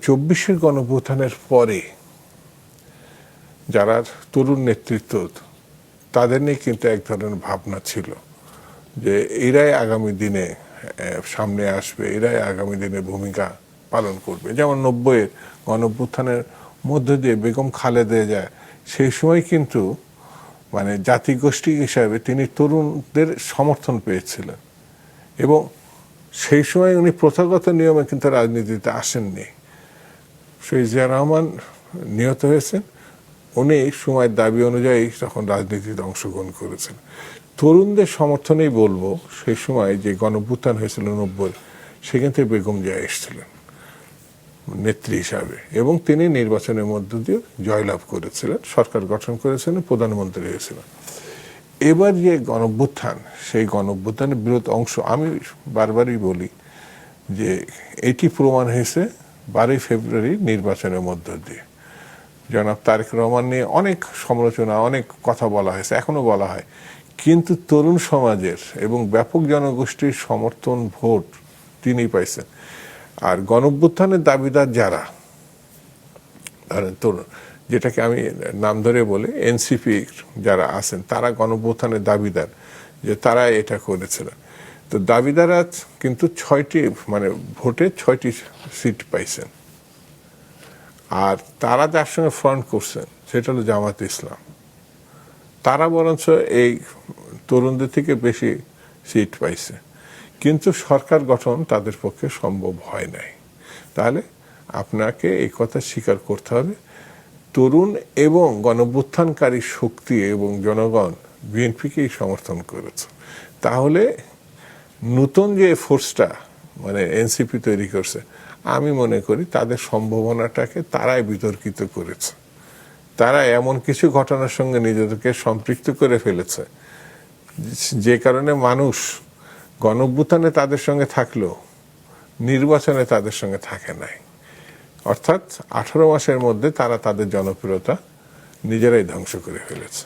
24-এর গণঅভ্যুত্থানের পরে যারা তরুণ নেতৃত্ব তাদের নিয়ে কিন্তু এক ধরনের ভাবনা ছিল যে এরাই আগামী দিনে সামনে আসবে, এরাই আগামী দিনে ভূমিকা পালন করবে। যেমন 90-এর গণঅভ্যুত্থানের মধ্য দিয়ে বেগম খালেদা জিয়া সেই সময় কিন্তু মানে জাতিগোষ্ঠী হিসাবে তিনি তরুণদের সমর্থন পেয়েছিলেন এবং সেই সময় উনি প্রথাগত নিয়মে কিন্তু রাজনীতিতে আসেননি। শহীদ জিয়া রহমান নিহত হয়েছেন, উনি সময়ের দাবি অনুযায়ী তখন রাজনীতিতে অংশগ্রহণ করেছেন। তরুণদের সমর্থনেই বলবো সেই সময় যে গণঅভ্যুত্থান হয়েছিল 90, সেখান থেকে বেগম জিয়া এসেছিলেন নেত্রী হিসাবে এবং তিনি নির্বাচনের মধ্য দিয়ে জয়লাভ করেছিলেন, সরকার গঠন করেছিলেন, প্রধানমন্ত্রী হয়েছিলেন। এবার যে গণঅভ্যুত্থান, সেই গণঅভ্যুত্থানের বৃহৎ অংশ, আমি বারবারই বলি যে এটি প্রমাণ হয়েছে 12ই ফেব্রুয়ারি নির্বাচনের মধ্য দিয়ে। জনাব তারেক রহমান নিয়ে অনেক সমালোচনা, অনেক কথা বলা হয়েছে, এখনো বলা হয়, কিন্তু তরুণ সমাজের এবং ব্যাপক জনগোষ্ঠীর সমর্থন, ভোট তিনিই পাইছেন। আর গণঅভ্যুত্থানের দাবিদার যারা তরুণ, যেটাকে আমি নাম ধরে বলি এনসিপি যারা আছেন, তারা গণঅভ্যুত্থানের দাবিদার, যে তারা এটা করেছিলেন। তো দাবিদাররা কিন্তু 6টি মানে ভোটে 6টি সিট পাইছেন। আর তারা যার সঙ্গে ফ্রন্ট করছেন সেটা হলো জামাত ইসলাম। তারা বরঞ্চ এই তরুণদের থেকে বেশি সিট পাইছে, কিন্তু সরকার গঠন তাদের পক্ষে সম্ভব হয় নাই। তাহলে আপনাকে এই কথা স্বীকার করতে হবে, তরুণ এবং গণঅভ্যুত্থানকারী শক্তি এবং জনগণ বিএনপিকেই সমর্থন করেছে। তাহলে নতুন যে ফোর্সটা মানে এনসিপি তৈরি করছে, আমি মনে করি তাদের সম্ভাবনাটাকে তারাই বিতর্কিত করেছে। তারা এমন কিছু ঘটনার সঙ্গে নিজেদেরকে সম্পৃক্ত করে ফেলেছে যে কারণে মানুষ গণঅভ্যুত্থানে তাদের সঙ্গে থাকলেও নির্বাচনে তাদের সঙ্গে থাকে নাই। অর্থাৎ 18 মাসের মধ্যে তারা তাদের জনপ্রিয়তা নিজেরাই ধ্বংস করে ফেলেছে।